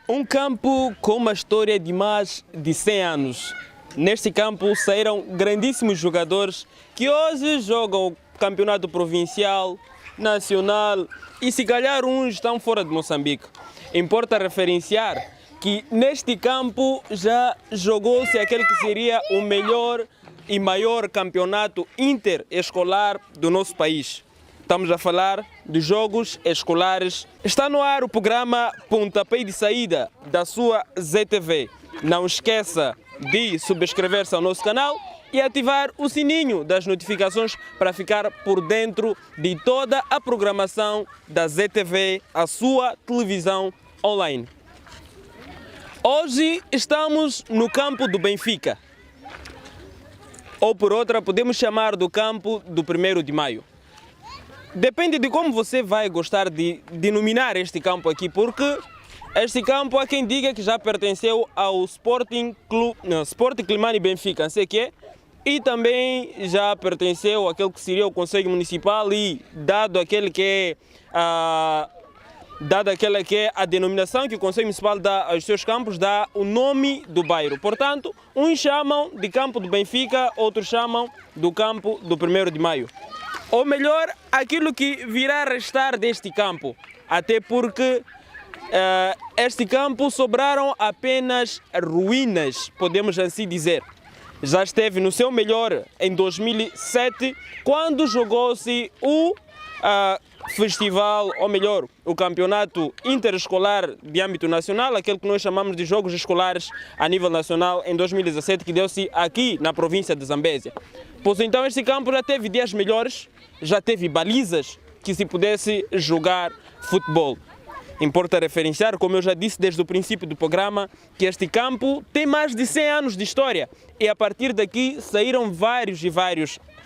Um campo com uma história de mais de 100 anos. Neste campo saíram grandíssimos jogadores que hoje jogam o campeonato provincial, nacional e se calhar uns estão fora de Moçambique. Importa referenciar que neste campo já jogou-se aquele que seria o melhor e maior campeonato interescolar do nosso país. Estamos a falar de Jogos Escolares. Está no ar o programa Pontapé de Saída da sua ZTV. Não esqueça de subscrever-se ao nosso canal e ativar o sininho das notificações para ficar por dentro de toda a programação da ZTV, a sua televisão online. Hoje estamos no campo do Benfica, ou por outra podemos chamar do campo do 1º de Maio. Depende de como você vai gostar de denominar este campo aqui, porque este campo há quem diga que já pertenceu ao Sporting Climane Benfica, não sei o quê, e também já pertenceu àquele que seria o Conselho Municipal e dado aquela que é a denominação que o Conselho Municipal dá aos seus campos, dá o nome do bairro. Portanto, uns chamam de campo do Benfica, outros chamam do campo do 1º de Maio. Ou melhor, aquilo que virá a restar deste campo, até porque este campo sobraram apenas ruínas, podemos assim dizer. Já esteve no seu melhor em 2007, quando jogou-se o festival, ou melhor, o campeonato interescolar de âmbito nacional, aquele que nós chamamos de Jogos Escolares a nível nacional em 2017, que deu-se aqui na província de Zambésia. Pois então este campo já teve dias melhores, já teve balizas que se pudesse jogar futebol. Importa referenciar, como eu já disse desde o princípio do programa, que este campo tem mais de 100 anos de história e a partir daqui saíram vários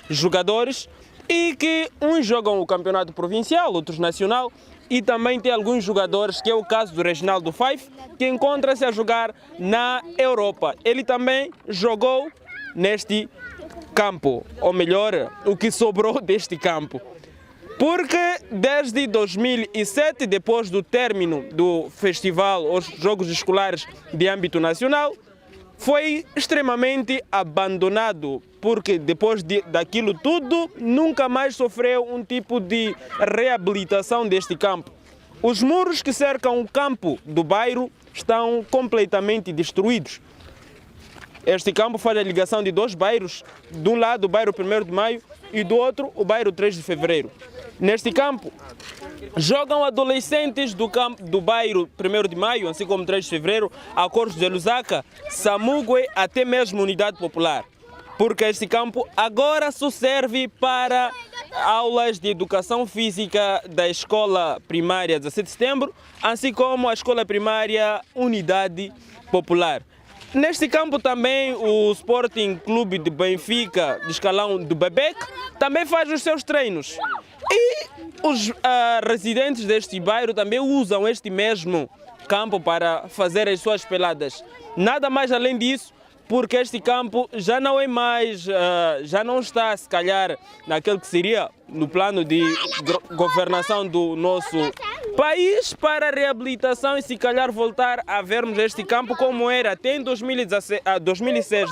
jogadores e que uns jogam o campeonato provincial, outros nacional, e também tem alguns jogadores, que é o caso do Reginaldo Fife, que encontra-se a jogar na Europa. Ele também jogou neste campo, ou melhor, o que sobrou deste campo. Porque desde 2007, depois do término do festival, os Jogos Escolares de âmbito nacional, foi extremamente abandonado, porque depois daquilo tudo, nunca mais sofreu um tipo de reabilitação deste campo. Os muros que cercam o campo do bairro estão completamente destruídos. Este campo faz a ligação de dois bairros, de um lado o bairro 1º de Maio e do outro o bairro 3 de Fevereiro. Neste campo jogam adolescentes do bairro 1º de Maio, assim como 3 de Fevereiro, Acordos de Lusaka, Samugue, até mesmo Unidade Popular. Porque este campo agora só serve para aulas de educação física da escola primária 17 de setembro, assim como a escola primária Unidade Popular. Neste campo também o Sporting Clube de Benfica, de escalão do Bebec, também faz os seus treinos. E os residentes deste bairro também usam este mesmo campo para fazer as suas peladas. Nada mais além disso, porque este campo já não é mais, já não está se calhar naquele que seria no plano de governação do nosso país para a reabilitação e se calhar voltar a vermos este campo como era até em 2006,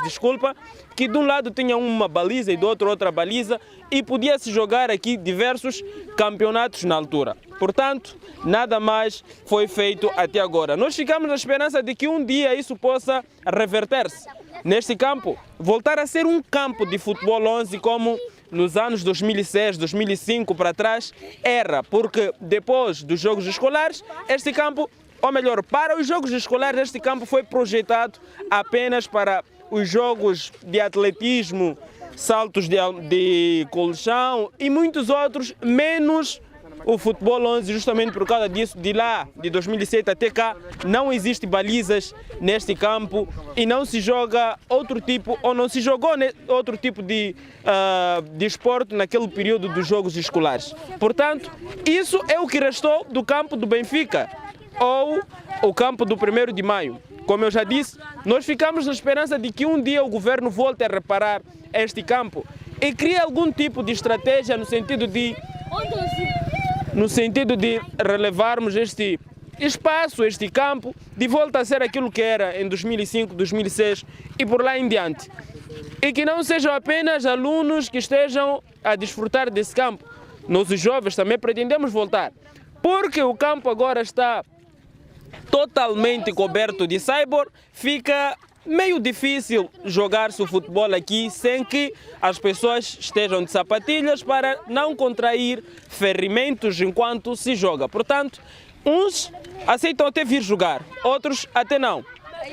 que de um lado tinha uma baliza e do outro outra baliza e podia-se jogar aqui diversos campeonatos na altura. Portanto, nada mais foi feito até agora. Nós ficamos na esperança de que um dia isso possa reverter-se. Neste campo, voltar a ser um campo de futebol 11 como nos anos 2006, 2005 para trás era, porque depois dos Jogos Escolares, este campo, ou melhor, para os Jogos Escolares, este campo foi projetado apenas para os jogos de atletismo, saltos de colchão e muitos outros, menos o futebol 11, justamente por causa disso, de lá, de 2007 até cá, não existe balizas neste campo e não se joga outro tipo, ou não se jogou outro tipo de esporte naquele período dos Jogos Escolares. Portanto, isso é o que restou do campo do Benfica, ou o campo do 1º de Maio. Como eu já disse, nós ficamos na esperança de que um dia o governo volte a reparar este campo e crie algum tipo de estratégia no sentido de relevarmos este espaço, este campo, de volta a ser aquilo que era em 2005, 2006 e por lá em diante. E que não sejam apenas alunos que estejam a desfrutar desse campo. Nós, os jovens, também pretendemos voltar, porque o campo agora está totalmente coberto de cyborg, fica meio difícil jogar-se o futebol aqui sem que as pessoas estejam de sapatilhas para não contrair ferimentos enquanto se joga. Portanto, uns aceitam até vir jogar, outros até não.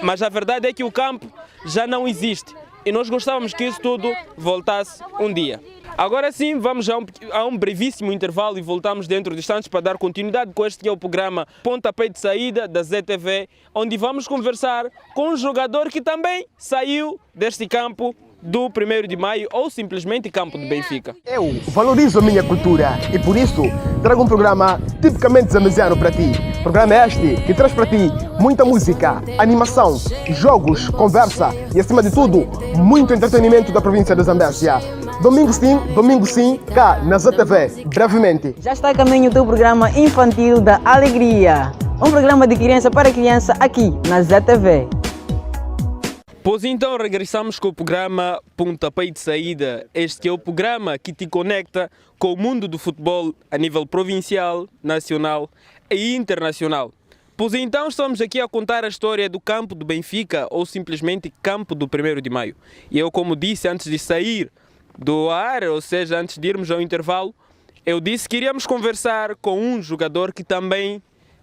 Mas a verdade é que o campo já não existe e nós gostávamos que isso tudo voltasse um dia. Agora sim, vamos a um brevíssimo intervalo e voltamos dentro de instantes para dar continuidade com este que é o programa Pontapé de Saída da ZTV, onde vamos conversar com um jogador que também saiu deste campo do 1º de Maio ou simplesmente campo de Benfica. Eu valorizo a minha cultura e por isso trago um programa tipicamente zambiano para ti. Programa este que traz para ti muita música, animação, jogos, conversa e acima de tudo, muito entretenimento da província de Zambésia. Domingo sim, cá na ZTV, brevemente. Já está a caminho do programa infantil da Alegria. Um programa de criança para criança aqui na ZTV. Pois então regressamos com o programa Pontapé de Saída. Este que é o programa que te conecta com o mundo do futebol a nível provincial, nacional e internacional. Pois então estamos aqui a contar a história do campo do Benfica ou simplesmente campo do 1º de Maio. E eu, como disse antes de sair do ar, ou seja, antes de irmos ao intervalo, eu disse que iríamos conversar com um jogador que também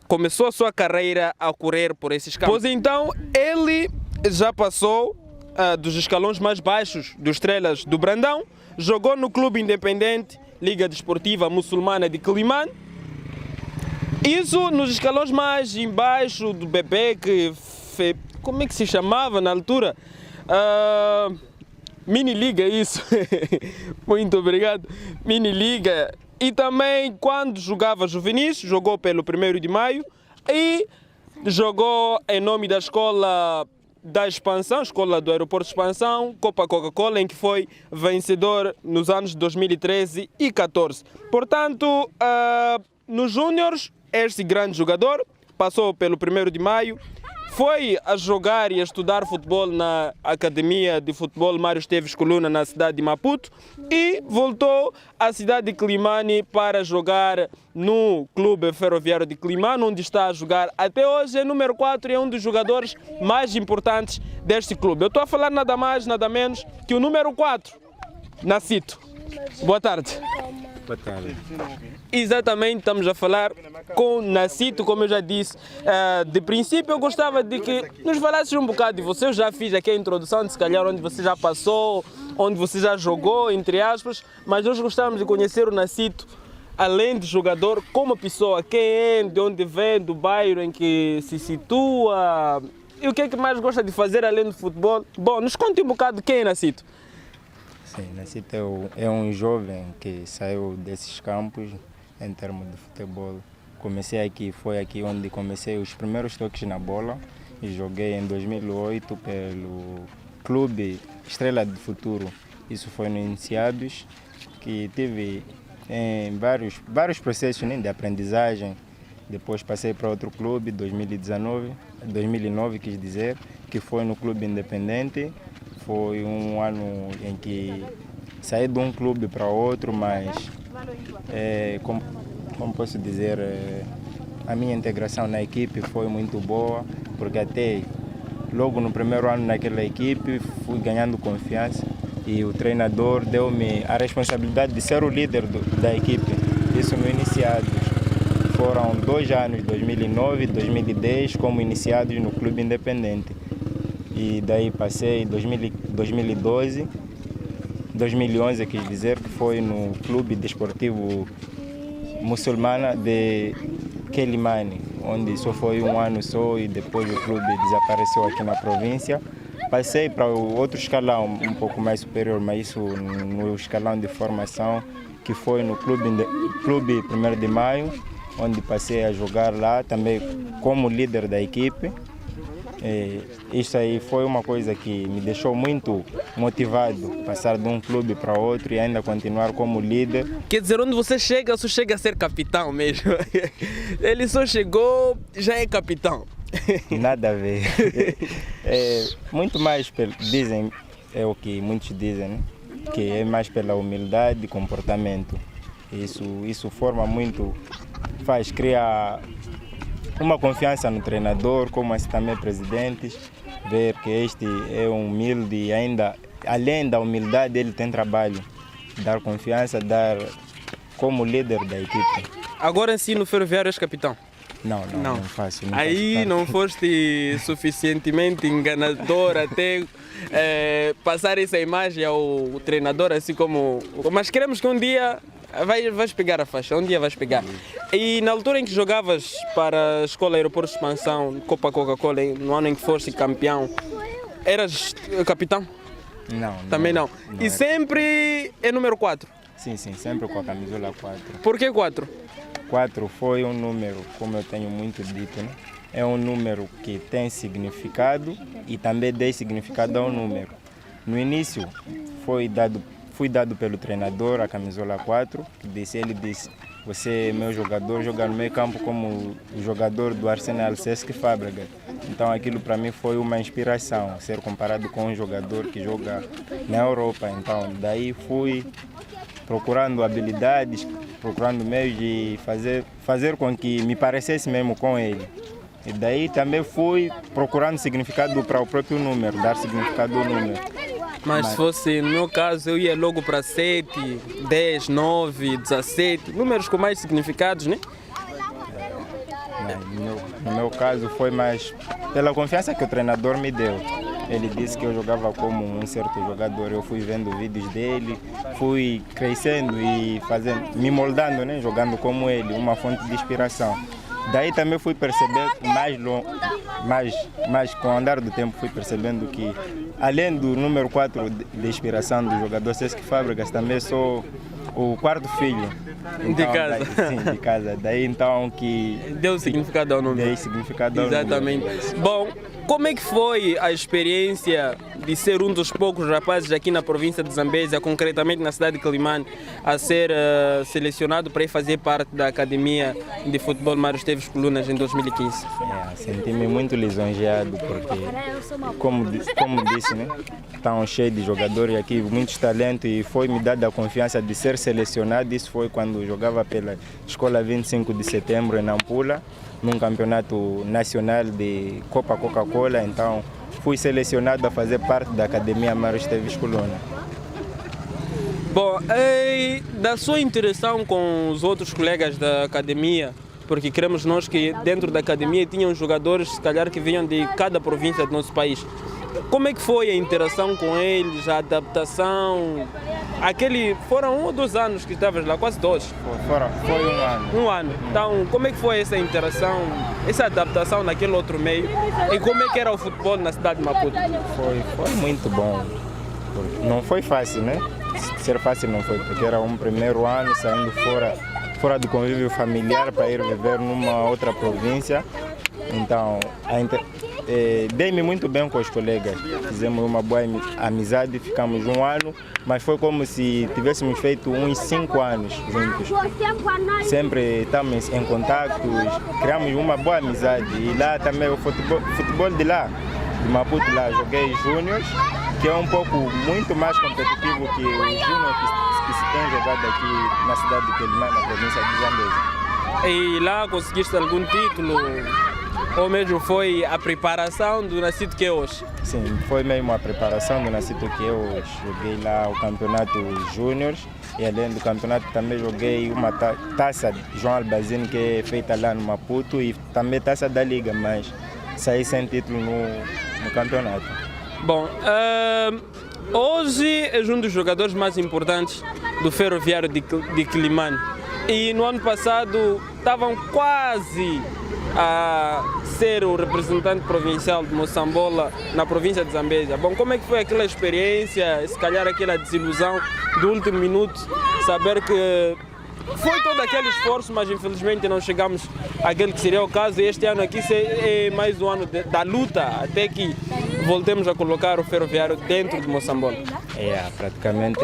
começou a sua carreira a correr por esses campos. Pois então, ele já passou dos escalões mais baixos dos Estrelas do Brandão, jogou no Clube Independente, Liga Desportiva Muçulmana de Quelimane. Isso nos escalões mais embaixo do bebê, que como é que se chamava na altura? Mini Liga, isso. Muito obrigado. Mini Liga. E também, quando jogava juvenis, jogou pelo 1º de Maio e jogou em nome da Escola da Expansão, Escola do Aeroporto de Expansão, Copa Coca-Cola, em que foi vencedor nos anos 2013 e 2014. Portanto, nos Júniors, este grande jogador passou pelo 1º de Maio, foi a jogar e a estudar futebol na Academia de Futebol Mário Esteves Coluna, na cidade de Maputo, e voltou à cidade de Quelimane para jogar no Clube Ferroviário de Quelimane, onde está a jogar até hoje, é número 4 e é um dos jogadores mais importantes deste clube. Eu estou a falar nada mais, nada menos que o número 4, Nacito. Boa tarde. Boa tarde. Exatamente, estamos a falar com Nacito, como eu já disse. De princípio, eu gostava de que nos falasses um bocado de você. Eu já fiz aqui a introdução, de se calhar onde você já passou, onde você já jogou, entre aspas, mas nós gostávamos de conhecer o Nacito, além de jogador, como pessoa, quem é, de onde vem, do bairro em que se situa, e o que é que mais gosta de fazer além do futebol. Bom, nos conte um bocado quem é Nacito. Sim, Nacito é um jovem que saiu desses campos em termos de futebol. Comecei aqui, foi aqui onde comecei os primeiros toques na bola e joguei em 2008 pelo Clube Estrela do Futuro. Isso foi no Iniciados, que tive vários processos, né, de aprendizagem. Depois passei para outro clube, 2009 quis dizer, que foi no Clube Independente. Foi um ano em que saí de um clube para outro, mas como posso dizer, a minha integração na equipe foi muito boa, porque até logo no primeiro ano naquela equipe fui ganhando confiança e o treinador deu-me a responsabilidade de ser o líder da equipe. Isso no Iniciados. Foram 2 anos, 2009 e 2010, como iniciados no Clube Independente. E daí passei 2012, 2011, quis dizer, que foi no Clube Desportivo Muçulmana de Quelimane, onde só foi um ano só e depois o clube desapareceu aqui na província. Passei para o outro escalão um pouco mais superior, mas isso no escalão de formação, que foi no Clube 1º de Maio, onde passei a jogar lá também como líder da equipe. Isso aí foi uma coisa que me deixou muito motivado, passar de um clube para outro e ainda continuar como líder. Quer dizer, onde você chega, só chega a ser capitão mesmo. Ele só chegou, já é capitão. Nada a ver. Muito mais, dizem, é o que muitos dizem, né? Que é mais pela humildade e comportamento. Isso forma muito, cria uma confiança no treinador, como assim também presidentes, ver que este é humilde e ainda, além da humildade, ele tem trabalho, dar confiança, dar como líder da equipe. Agora sim no Ferroviário és capitão? Não faço. Aí não foste suficientemente enganador até passar essa imagem ao treinador, assim como... Mas queremos que um dia vais pegar a faixa, um dia vais pegar. E na altura em que jogavas para a Escola Aeroporto de Expansão, Copa Coca-Cola, no ano em que foste campeão, eras capitão? Não. Também não. E era. Sempre é número 4? Sim, sempre com a camisola 4. Por que 4? 4 foi um número, como eu tenho muito dito, né? É um número que tem significado e também dei significado ao número. No início fui dado pelo treinador a camisola 4, ele disse, você é meu jogador, joga no meio campo como o jogador do Arsenal, Cesc Fábregas. Então aquilo para mim foi uma inspiração, ser comparado com um jogador que joga na Europa. Então daí fui procurando habilidades, procurando meios de fazer com que me parecesse mesmo com ele. E daí também fui procurando significado para o próprio número, dar significado ao número. Mas se fosse no meu caso, eu ia logo para 7, 10, 9, 17, números com mais significados, né? No meu caso foi mais pela confiança que o treinador me deu. Ele disse que eu jogava como um certo jogador. Eu fui vendo vídeos dele, fui crescendo e me moldando, né? Jogando como ele, uma fonte de inspiração. Daí também fui perceber mais com o andar do tempo, fui percebendo que além do número 4 de inspiração do jogador Cesc Fábregas, também sou o quarto filho. Então, de casa. Sim, de casa. Daí então que... Deu significado ao nome. Dei significado ao Exatamente. nome. Bom, como é que foi a experiência de ser um dos poucos rapazes aqui na província de Zambésia, concretamente na cidade de Quelimane, a ser selecionado para ir fazer parte da Academia de Futebol Mário Esteves Colunas em 2015? Senti-me muito lisonjeado porque, como disse, né, estão cheios de jogadores aqui, muitos talentos, e foi-me dada a confiança de ser selecionado. Isso foi quando jogava pela Escola 25 de Setembro em Nampula, num campeonato nacional de Copa Coca-Cola. Então fui selecionado a fazer parte da Academia Mário Esteves Colunas. Bom, da sua interação com os outros colegas da academia, porque queremos nós que dentro da academia tinham jogadores, se calhar, que vinham de cada província do nosso país. Como é que foi a interação com eles, a adaptação? Foram 1 ou 2 anos que estavas lá, quase 2. Foi 1 ano. 1 ano. Então, como é que foi essa interação, essa adaptação naquele outro meio? E como é que era o futebol na cidade de Maputo? Foi muito bom. Não foi fácil, né? Ser fácil não foi, porque era um primeiro ano saindo fora do convívio familiar para ir viver numa outra província. Então, dei-me muito bem com os colegas, fizemos uma boa amizade, ficamos 1 ano, mas foi como se tivéssemos feito uns 5 anos juntos. Sempre estamos em contato, criamos uma boa amizade. E lá também o futebol de lá, de Maputo, lá joguei júnior, que é um pouco muito mais competitivo que o júnior que se tem jogado aqui na cidade de Quelimane, na província de Zambésia. E lá conseguiste algum título? Ou mesmo foi a preparação do Nascido que é hoje? Sim, foi mesmo a preparação do Nascido que é hoje. Joguei lá o campeonato júnior e além do campeonato também joguei uma taça João Albazini que é feita lá no Maputo e também taça da Liga, mas saí sem título no campeonato. Bom, hoje és um dos jogadores mais importantes do Ferroviário de Quelimane e no ano passado estavam quase a ser o representante provincial de Moçambola na província de Zambésia. Bom, como é que foi aquela experiência, se calhar aquela desilusão do último minuto, saber que foi todo aquele esforço, mas infelizmente não chegamos àquele que seria o caso. E este ano aqui é mais um ano da luta, até que voltemos a colocar o Ferroviário dentro de Moçambola. Praticamente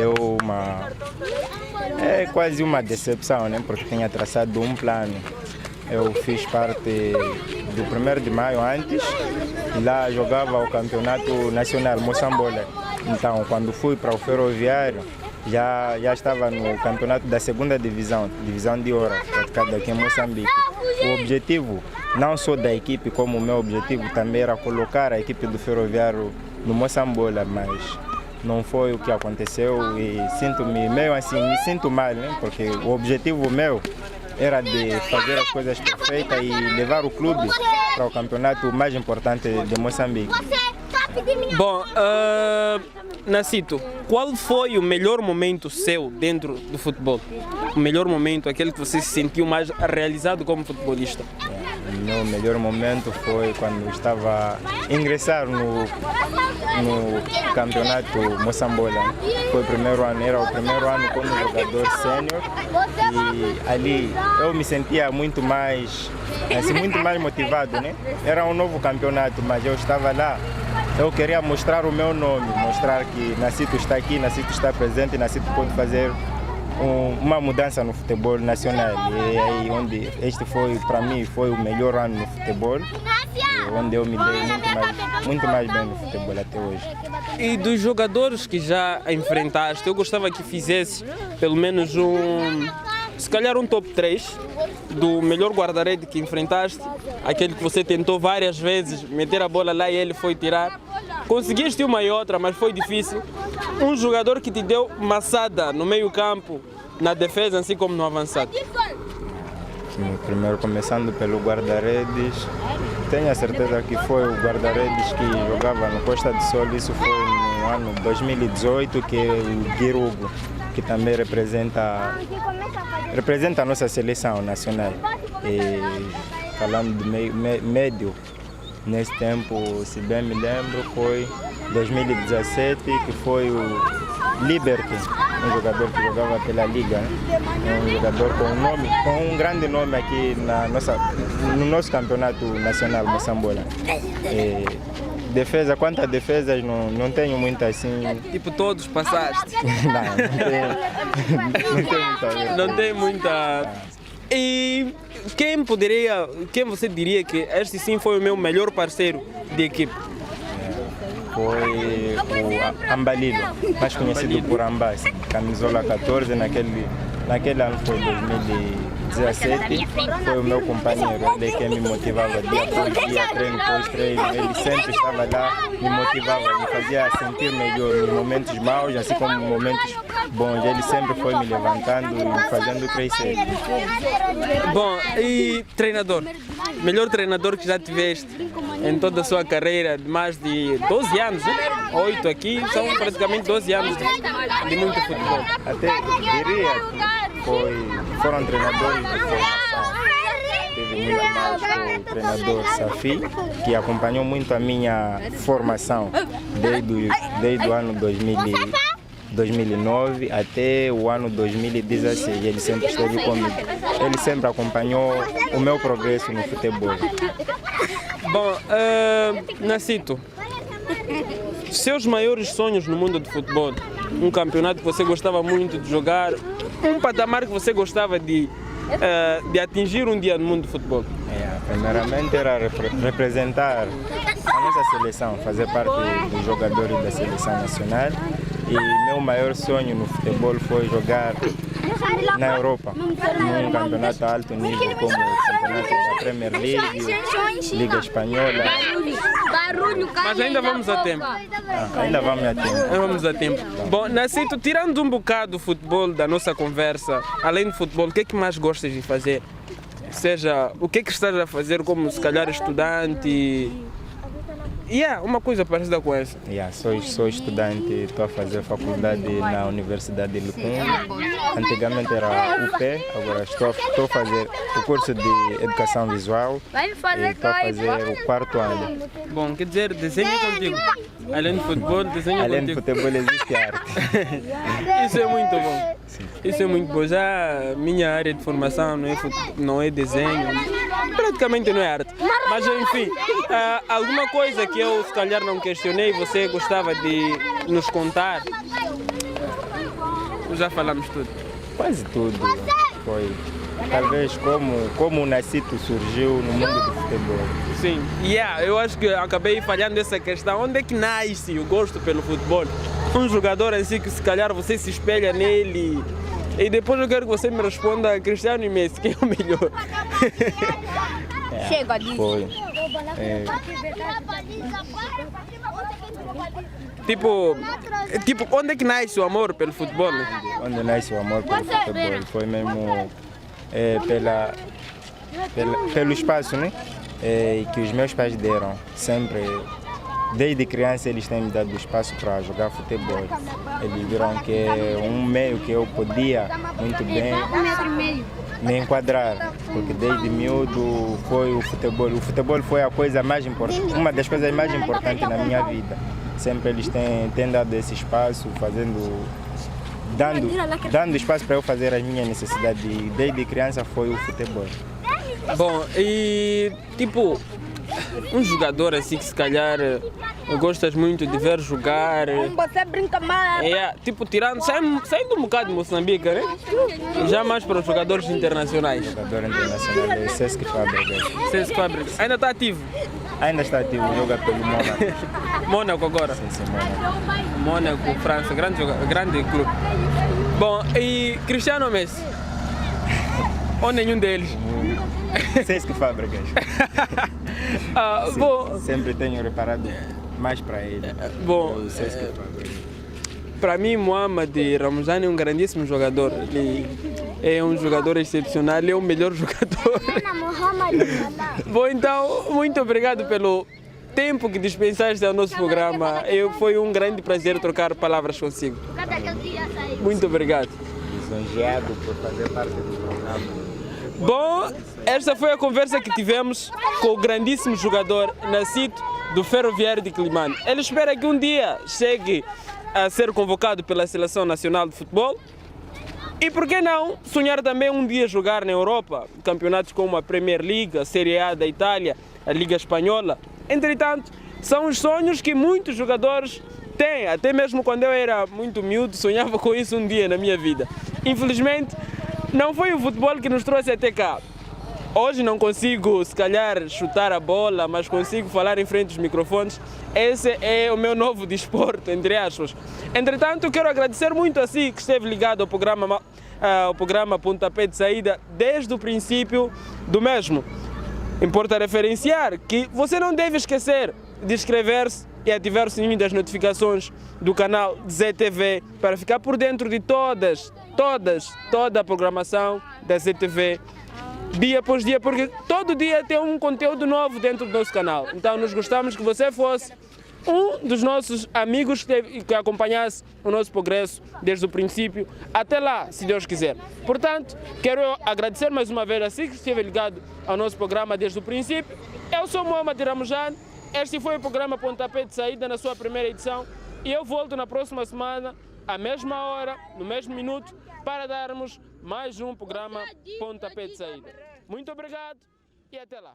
é quase uma decepção, né? Porque tinha traçado um plano. Eu fiz parte do 1º de maio antes, e lá jogava o campeonato nacional Moçambola. Então, quando fui para o Ferroviário, já estava no campeonato da 2ª divisão, divisão de ouro, praticado aqui em Moçambique. O objetivo, não só da equipe, como o meu objetivo também era colocar a equipe do Ferroviário no Moçambola, mas não foi o que aconteceu e sinto-me meio assim, me sinto mal, né? Porque o objetivo meu era de fazer as coisas perfeitas e levar o clube para o campeonato mais importante de Moçambique. Bom, Nacito, qual foi o melhor momento seu dentro do futebol? O melhor momento, aquele que você se sentiu mais realizado como futebolista? O meu melhor momento foi quando estava a ingressar no campeonato Moçambola. Foi o primeiro ano, era o primeiro ano como jogador sênior, e ali eu me sentia muito mais motivado, né? Era um novo campeonato, mas eu estava lá. Eu queria mostrar o meu nome, mostrar que Nacito está aqui, Nacito está presente, Nacito pode fazer uma mudança no futebol nacional. E aí onde este foi, para mim, foi o melhor ano no futebol, onde eu me dei muito mais bem no futebol até hoje. E dos jogadores que já enfrentaste, eu gostava que fizesse pelo menos se calhar um top 3 do melhor guarda-rede que enfrentaste, aquele que você tentou várias vezes meter a bola lá e ele foi tirar. Conseguiste uma e outra, mas foi difícil. Um jogador que te deu maçada no meio campo, na defesa, assim como no avançado. Primeiro, começando pelo guarda-redes, tenho a certeza que foi o guarda-redes que jogava no Costa do Sol. Isso foi no ano 2018, que é o Guirugo, que também representa a nossa seleção nacional. E falando de médio, nesse tempo, se bem me lembro, foi 2017, que foi o Liberty, um jogador que jogava pela Liga, né? Um jogador com um grande nome aqui no nosso campeonato nacional Moçambola. Defesa, quanto a defesas, não tenho muita assim. Tipo, todos passaste? Não tem muita. E quem você diria que este sim foi o meu melhor parceiro de equipe? Foi o Ambalilo, mais conhecido por Amba, camisola 14, naquele ano foi 2017, foi o meu companheiro, ele que me motivava dia após dia, treino após treino, ele sempre estava lá, me motivava, me fazia sentir melhor nos momentos maus, assim como nos momentos bons, ele sempre foi me levantando e me fazendo crescer. Bom, e treinador? Melhor treinador que já tiveste em toda a sua carreira de mais de 12 anos, né? 8 aqui, são praticamente 12 anos de muito futebol. Até diria que foram treinadores de formação. Teve muito mais com o treinador Safi, que acompanhou muito a minha formação desde o ano 2009 até o ano 2016. Ele sempre esteve comigo. Ele sempre acompanhou o meu progresso no futebol. Bom, Nacito, seus maiores sonhos no mundo do futebol, um campeonato que você gostava muito de jogar, um patamar que você gostava de atingir um dia no mundo do futebol? Primeiramente era representar a nossa seleção, fazer parte dos jogadores da seleção nacional. E meu maior sonho no futebol foi jogar na Europa, num campeonato de alto nível, como o campeonato da Premier League, Liga Espanhola. Mas ainda vamos a tempo. Ainda vamos a tempo. Bom, Nacito, tirando um bocado do futebol da nossa conversa, além do futebol, o que é que mais gostas de fazer? Seja, o que é que estás a fazer como, se calhar, estudante? Uma coisa parecida com essa. Sou estudante, estou a fazer faculdade na Universidade de Lucumba. Antigamente era UP, agora estou a fazer o curso de Educação Visual e estou a fazer o 4º ano. Bom, quer dizer, desenho contigo? Além de futebol, desenho Além de contigo. futebol existe arte. Isso é muito bom. Isso é muito bom. Já a minha área de formação não é desenho, praticamente não é arte. Mas enfim, alguma coisa que eu se calhar não questionei, você gostava de nos contar? Já falamos tudo. Quase tudo foi. Talvez como o Nacito surgiu no mundo do futebol. Sim, eu acho que acabei falhando nessa questão. Onde é que nasce o gosto pelo futebol? Um jogador assim que se calhar você se espelha nele. E depois eu quero que você me responda Cristiano e Messi, quem é o melhor? Chega disso. Foi. Tipo, onde é que nasce o amor pelo futebol? Né? Onde nasce o amor pelo futebol foi mesmo pelo espaço, né? Que os meus pais deram. Sempre, desde criança, eles têm me dado espaço para jogar futebol. Eles viram que é um meio que eu podia muito bem me enquadrar, porque desde miúdo foi o futebol. O futebol foi a coisa mais importante, uma das coisas mais importantes na minha vida. Sempre eles têm dado esse espaço, dando espaço para eu fazer as minhas necessidades. E desde criança foi o futebol. Bom, e tipo, um jogador assim que se calhar gostas muito de ver jogar. Você brinca mal. Tipo, saindo um bocado de Moçambique, né? Já mais para os jogadores internacionais. Jogador internacional é Cesc Fábricas. Cesc Fábricas. Ainda está ativo? Ainda está ativo, joga pelo Mônaco. Mônaco agora? Sim, Mônaco. Mônaco, França, grande clube. Bom, e Cristiano Messi? Ou nenhum deles? Cesc Fábricas. Bom, sempre tenho reparado mais para ele. Bom, Cesc Fábricas. Para mim, Mohamed Ramazani é um grandíssimo jogador. Ele é um jogador excepcional, ele é o melhor jogador. Bom, então, muito obrigado pelo tempo que dispensaste ao nosso programa. Foi um grande prazer trocar palavras consigo. Muito obrigado. Lisonjeado por fazer parte do programa. Bom, esta foi a conversa que tivemos com o grandíssimo jogador Nacito do Ferroviário de Quilimane. Ele espera que um dia chegue a ser convocado pela Seleção Nacional de Futebol. E por que não sonhar também um dia jogar na Europa, campeonatos como a Premier League, a Série A da Itália, a Liga Espanhola. Entretanto, são os sonhos que muitos jogadores têm. Até mesmo quando eu era muito miúdo, sonhava com isso um dia na minha vida. Infelizmente, não foi o futebol que nos trouxe até cá. Hoje não consigo, se calhar, chutar a bola, mas consigo falar em frente aos microfones. Esse é o meu novo desporto, entre aspas. Entretanto, quero agradecer muito a si que esteve ligado ao programa Pontapé de Saída desde o princípio do mesmo. Importa referenciar que você não deve esquecer de inscrever-se e ativar o sininho das notificações do canal ZTV para ficar por dentro de toda a programação da ZTV dia após dia, porque todo dia tem um conteúdo novo dentro do nosso canal. Então nós gostamos que você fosse um dos nossos amigos que acompanhasse o nosso progresso desde o princípio até lá, se Deus quiser. Portanto, quero agradecer mais uma vez a si que esteve ligado ao nosso programa desde o princípio. Eu sou Mohamed Ramazani, este foi o programa Pontapé de Saída na sua primeira edição e eu volto na próxima semana, à mesma hora, no mesmo minuto, para darmos mais um programa Pontapé de Saída. Muito obrigado e até lá.